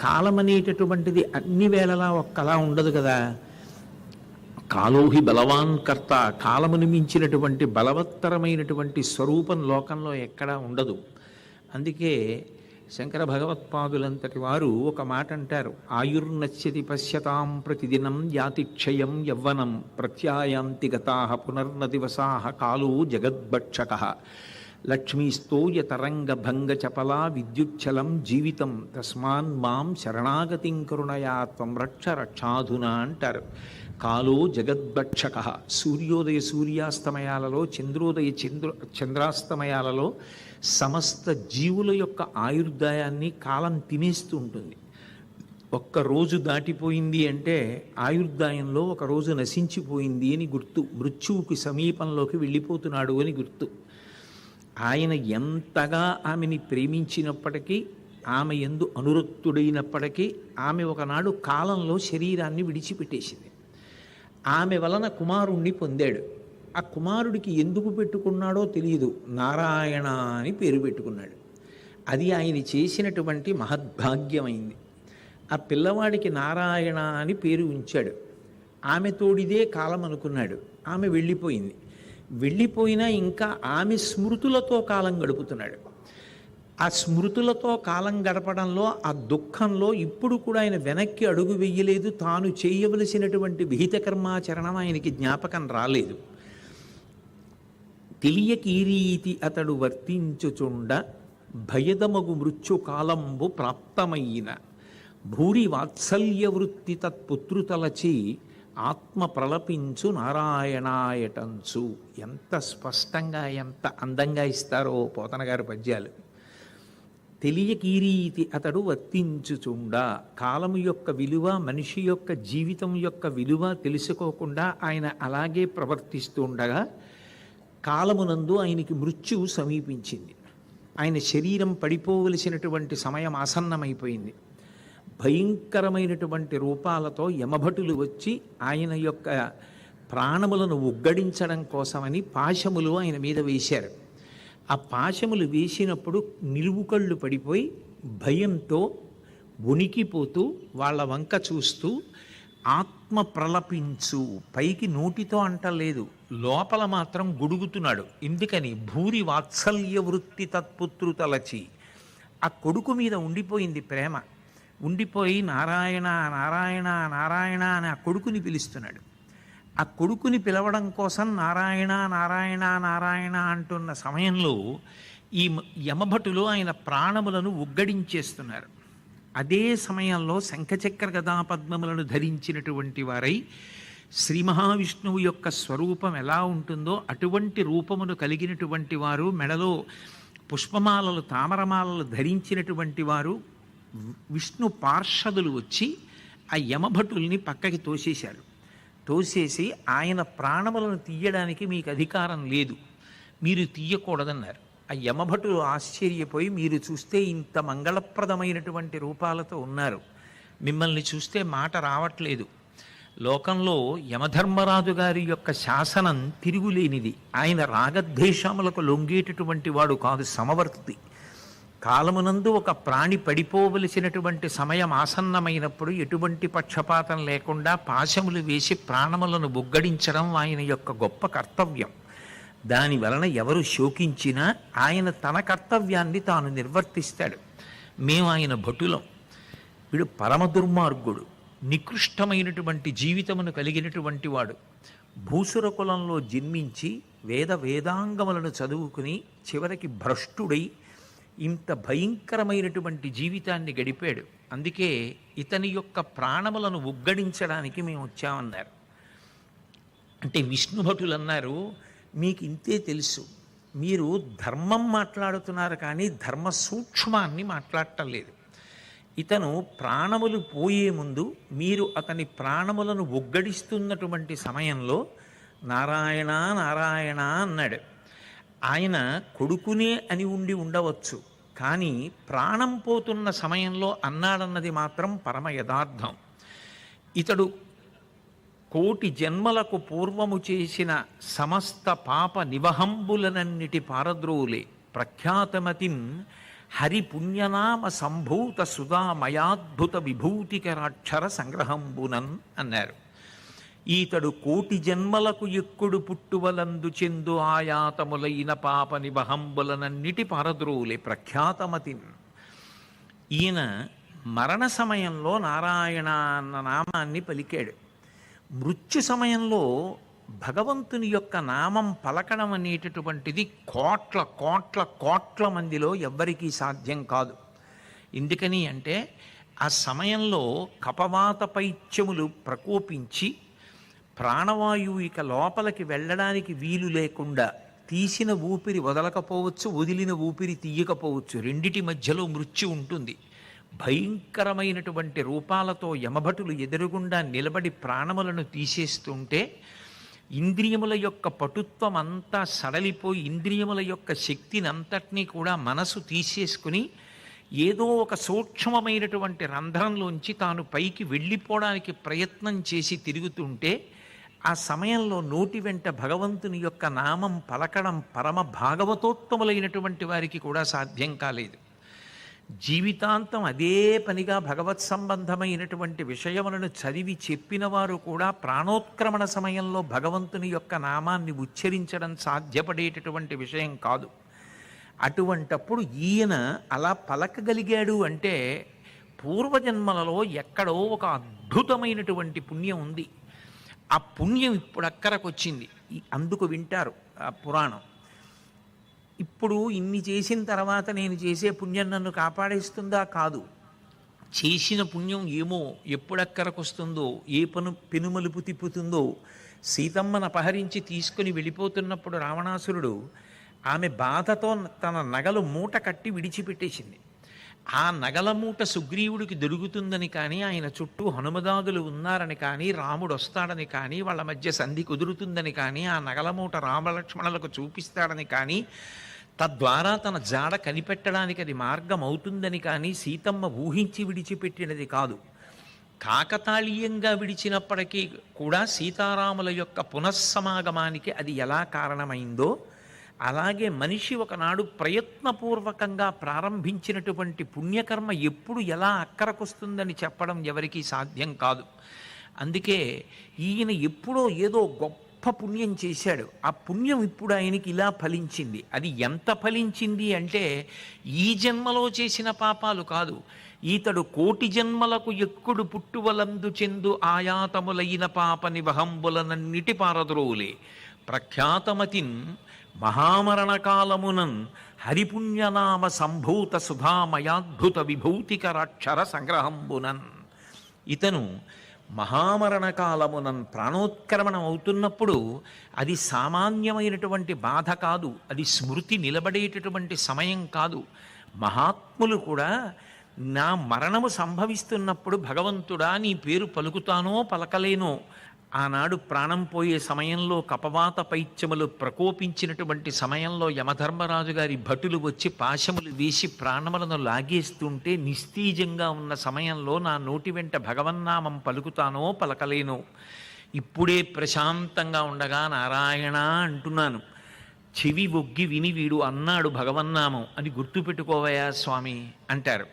కాలం అనేటటువంటిది అన్ని వేళలా ఒక్కలా ఉండదు కదా. కాలోహి బలవాన్ కర్త, కాలముని మించినటువంటి బలవత్తరమైనటువంటి స్వరూపం లోకంలో ఎక్కడా ఉండదు. అందుకే శంకర భగవత్పాదులంతటి వారు ఒక మాట అంటారు, ఆయుర్నశ్యతి పశ్యతాం ప్రతిదినం యాతిక్షయం యవ్వనం ప్రత్యాయాంతి గతాః పునర్న దివసాః కాలో జగద్భక్షక లక్ష్మీస్తోయ తరంగ భంగ చపలా విద్యుచ్చలం జీవితం తస్మాన్ మాం శరణాగతిం కరుణయా త్వం రక్ష రక్షాధునా అంటారు. కాలో జగద్భక్షక, సూర్యోదయ సూర్యాస్తమయాలలో, చంద్రోదయ చంద్రాస్తమయాలలో సమస్త జీవుల యొక్క ఆయుర్దాయాన్ని కాలం తినేస్తూ ఉంటుంది. ఒక్కరోజు దాటిపోయింది అంటే ఆయుర్దాయంలో ఒక రోజు నశించిపోయింది అని గుర్తు, మృత్యువుకి సమీపంలోకి వెళ్ళిపోతున్నాడు అని గుర్తు. ఆయన ఎంతగా ఆమెని ప్రేమించినప్పటికీ, ఆమె యందు అనురక్తుడైనప్పటికీ ఆమె ఒకనాడు కాలంలో శరీరాన్ని విడిచిపెట్టేసింది. ఆమె వలన కుమారుణ్ణి పొందాడు. ఆ కుమారుడికి ఎందుకు పెట్టుకున్నాడో తెలియదు, నారాయణ అని పేరు పెట్టుకున్నాడు. అది ఆయన చేసినటువంటి మహద్భాగ్యమైంది. ఆ పిల్లవాడికి నారాయణ అని పేరు ఉంచాడు. ఆమె తోడిదే కాలం అనుకున్నాడు. ఆమె వెళ్ళిపోయింది. వెళ్ళిపోయినా ఇంకా ఆమె స్మృతులతో కాలం గడుపుతున్నాడు. ఆ స్మృతులతో కాలం గడపడంలో, ఆ దుఃఖంలో ఇప్పుడు కూడా ఆయన వెనక్కి అడుగు వెయ్యలేదు. తాను చేయవలసినటువంటి విహిత కర్మాచరణం ఆయనకి జ్ఞాపకం రాలేదు. తెలియక ఈ రీతి అతడు వర్తించుచుండ భయదమగు మృత్యు కాలంబు ప్రాప్తమైన భూరి వాత్సల్య వృత్తి తత్పుత్రుతలచి ఆత్మ ప్రలపించు నారాయణాయటంచు. ఎంత స్పష్టంగా ఎంత అందంగా ఇస్తారో పోతన గారి పద్యాలు. తెలియక ఈ రీతి అతడు వర్తించుచుండా, కాలము యొక్క విలువ, మనిషి యొక్క జీవితం యొక్క విలువ తెలుసుకోకుండా ఆయన అలాగే ప్రవర్తిస్తూ ఉండగా కాలమునందు ఆయనకి మృత్యువు సమీపించింది. ఆయన శరీరం పడిపోవలసినటువంటి సమయం ఆసన్నమైపోయింది. భయంకరమైనటువంటి రూపాలతో యమభటులు వచ్చి ఆయన యొక్క ప్రాణములను ఉగ్గడించడం కోసమని పాశములు ఆయన మీద వేశారు. ఆ పాశములు వేసినప్పుడు నిలువుకళ్ళు పడిపోయి భయంతో ఉనికిపోతూ వాళ్ళ వంక చూస్తూ ఆత్మ ప్రలపించు, పైకి నోటితో అంటలేదు, లోపల మాత్రం గుడుగుతున్నాడు. ఎందుకని? భూరి వాత్సల్య వృత్తి తత్పుత్రుతలచి, ఆ కొడుకు మీద ఉండిపోయింది ప్రేమ. ఉండిపోయి నారాయణ నారాయణ నారాయణ అని ఆ కొడుకుని పిలుస్తున్నాడు. ఆ కొడుకుని పిలవడం కోసం నారాయణ నారాయణ నారాయణ అంటున్న సమయంలో ఈ యమభటులు ఆయన ప్రాణములను ఉగ్గడించేస్తున్నారు. అదే సమయంలో శంఖచక్ర గదాపద్మములను ధరించినటువంటి వారై శ్రీ మహావిష్ణువు యొక్క స్వరూపం ఎలా ఉంటుందో అటువంటి రూపమును కలిగినటువంటి వారు, మెడలో పుష్పమాలలు తామరమాలలు ధరించినటువంటి వారు విష్ణు పార్షదులు వచ్చి ఆ యమభటుల్ని పక్కకి తోసేశారు. తోసేసి ఆయన ప్రాణములను తీయడానికి మీకు అధికారం లేదు, మీరు తీయకూడదన్నారు. ఆ యమభటులు ఆశ్చర్యపోయి, మీరు చూస్తే ఇంత మంగళప్రదమైనటువంటి రూపాలతో ఉన్నారు, మిమ్మల్ని చూస్తే మాట రావట్లేదు. లోకంలో యమధర్మరాజు గారి యొక్క శాసనం తిరుగులేనిది. ఆయన రాగద్వేషములకు లొంగేటటువంటి వాడు కాదు, సమవర్తి. కాలమునందు ఒక ప్రాణి పడిపోవలసినటువంటి సమయం ఆసన్నమైనప్పుడు ఎటువంటి పక్షపాతం లేకుండా పాశములు వేసి ప్రాణములను బుగ్గడించడం ఆయన యొక్క గొప్ప కర్తవ్యం. దాని వలన ఎవరు శోకించినా ఆయన తన కర్తవ్యాన్ని తాను నిర్వర్తిస్తాడు. మేము ఆయన భటులం. వీడు పరమ దుర్మార్గుడు, నికృష్టమైనటువంటి జీవితమును కలిగినటువంటి వాడు. భూసుర కులంలో జన్మించి వేదాంగములను చదువుకుని చివరికి భ్రష్టుడై ఇంత భయంకరమైనటువంటి జీవితాన్ని గడిపాడు. అందుకే ఇతని యొక్క ప్రాణములను ఉగ్గడించడానికి మేము వచ్చామన్నారు. అంటే విష్ణుభటులు అన్నారు, మీకు ఇంతే తెలుసు, మీరు ధర్మం మాట్లాడుతున్నారు కానీ ధర్మ సూక్ష్మాన్ని మాట్లాడటం లేదు. ఇతను ప్రాణములు పోయే ముందు మీరు అతని ప్రాణములను ఉగ్గడిస్తున్నటువంటి సమయంలో నారాయణ నారాయణ అన్నాడు. ఆయన కొడుకునే అని ఉండి ఉండవచ్చు, కానీ ప్రాణం పోతున్న సమయంలో అన్నాడన్నది మాత్రం పరమ యథార్థం. ఇతడు కోటి జన్మలకు పూర్వము చేసిన సమస్త పాప నివహంబులనన్నిటి పారద్రోలే ప్రఖ్యాతమతిన్ హరిపుణ్యనామ సంభూత సుధామయాద్భుత విభూతికరాక్షర సంగ్రహంబునన్ అన్నారు. ఈతడు కోటి జన్మలకు ఎక్కుడు పుట్టువలందు చెందు ఆయాతములైన పాప నిబహంబులనన్నిటి పరద్రోలే ప్రఖ్యాతమతిన్. ఈయన మరణ సమయంలో నారాయణ అన్న నామాన్ని పలికాడు. మృత్యు సమయంలో భగవంతుని యొక్క నామం పలకడం అనేటటువంటిది కోట్ల కోట్ల కోట్ల మందిలో ఎవ్వరికీ సాధ్యం కాదు. ఎందుకని అంటే ఆ సమయంలో కపవాత పైత్యములు ప్రకోపించి ప్రాణవాయువు ఇక లోపలికి వెళ్ళడానికి వీలు లేకుండా తీసిన ఊపిరి వదలకపోవచ్చు, వదిలిన ఊపిరి తీయకపోవచ్చు, రెండిటి మధ్యలో మృత్యు ఉంటుంది. భయంకరమైనటువంటి రూపాలతో యమభటులు ఎదురుగుండా నిలబడి ప్రాణములను తీసేస్తుంటే ఇంద్రియముల యొక్క పటుత్వం అంతా సడలిపోయి ఇంద్రియముల యొక్క శక్తిని అంతటినీ కూడా మనసు తీసేసుకుని ఏదో ఒక సూక్ష్మమైనటువంటి రంధ్రంలోంచి తాను పైకి వెళ్ళిపోవడానికి ప్రయత్నం చేసి తిరుగుతుంటే ఆ సమయంలో నోటి వెంట భగవంతుని యొక్క నామం పలకడం పరమ భాగవతోత్తములైనటువంటి వారికి కూడా సాధ్యం కాలేదు. జీవితాంతం అదే పనిగా భగవత్ సంబంధమైనటువంటి విషయములను చదివి చెప్పిన వారు కూడా ప్రాణోత్క్రమణ సమయంలో భగవంతుని యొక్క నామాన్ని ఉచ్చరించడం సాధ్యపడేటటువంటి విషయం కాదు. అటువంటప్పుడు ఈయన అలా పలకగలిగాడు అంటే పూర్వజన్మలలో ఎక్కడో ఒక అద్భుతమైనటువంటి పుణ్యం ఉంది. ఆ పుణ్యం ఇప్పుడు అక్కరకు వచ్చింది. అందుకు వింటారు ఆ పురాణం. ఇప్పుడు ఇన్ని చేసిన తర్వాత నేను చేసే పుణ్యం నన్ను కాపాడేస్తుందా? కాదు. చేసిన పుణ్యం ఏమో ఎప్పుడక్కరకు వస్తుందో, ఏ పెనుమలుపు తిప్పుతుందో. సీతమ్మను అపహరించి తీసుకుని వెళ్ళిపోతున్నప్పుడు రావణాసురుడు ఆమె బాధతో తన నగలు మూట కట్టి విడిచిపెట్టేసింది. ఆ నగల మూట సుగ్రీవుడికి దొరుకుతుందని కానీ, ఆయన చుట్టూ హనుమదాదులు ఉన్నారని కానీ, రాముడు వస్తాడని కానీ, వాళ్ళ మధ్య సంధి కుదురుతుందని కానీ, ఆ నగల మూట రామలక్ష్మణులకు చూపిస్తాడని కానీ, తద్వారా తన జాడ కనిపెట్టడానికి అది మార్గం అవుతుందని కానీ సీతమ్మ ఊహించి విడిచిపెట్టినది కాదు. కాకతాళీయంగా విడిచినప్పటికీ కూడా సీతారాముల యొక్క పునఃసమాగమానికి అది ఎలా కారణమైందో, అలాగే మనిషి ఒకనాడు ప్రయత్నపూర్వకంగా ప్రారంభించినటువంటి పుణ్యకర్మ ఎప్పుడు ఎలా అక్కరకొస్తుందని చెప్పడం ఎవరికీ సాధ్యం కాదు. అందుకే ఈయన ఎప్పుడో ఏదో గొప్ప పుణ్యం చేశాడు. ఆ పుణ్యం ఇప్పుడు ఆయనకి ఇలా ఫలించింది. అది ఎంత ఫలించింది అంటే ఈ జన్మలో చేసిన పాపాలు కాదు. ఈతడు కోటి జన్మలకు ఎక్కుడు పుట్టువలందు చెందు ఆయాతములైన పాప నివహంబులనన్నిటి పారద్రోలే ప్రఖ్యాతమతిన్ మహామరణ కాలమునన్ హరిపుణ్యనామ సంభూత సుధామయాద్భుత విభూతికరాక్షర సంగ్రహంబునన్. ఇతను మహామరణ కాలమునన్ ప్రాణోత్క్రమణం అవుతున్నప్పుడు అది సామాన్యమైనటువంటి బాధ కాదు, అది స్మృతి నిలబడేటటువంటి సమయం కాదు. మహాత్ములు కూడా నా మరణము సంభవిస్తున్నప్పుడు భగవంతుడా నీ పేరు పలుకుతానో పలకలేనో, ఆనాడు ప్రాణం పోయే సమయంలో కపవాత పైత్యములు ప్రకోపించినటువంటి సమయంలో యమధర్మరాజు గారి భటులు వచ్చి పాశములు వేసి ప్రాణములను లాగేస్తుంటే నిస్తీజంగా ఉన్న సమయంలో నా నోటి వెంట భగవన్నామం పలుకుతానో పలకలేనో, ఇప్పుడే ప్రశాంతంగా ఉండగా నారాయణ అంటున్నాను, చెవి ఒగ్గి విని వీడు అన్నాడు భగవన్నామం అని గుర్తుపెట్టుకోవయా స్వామి అంటారు.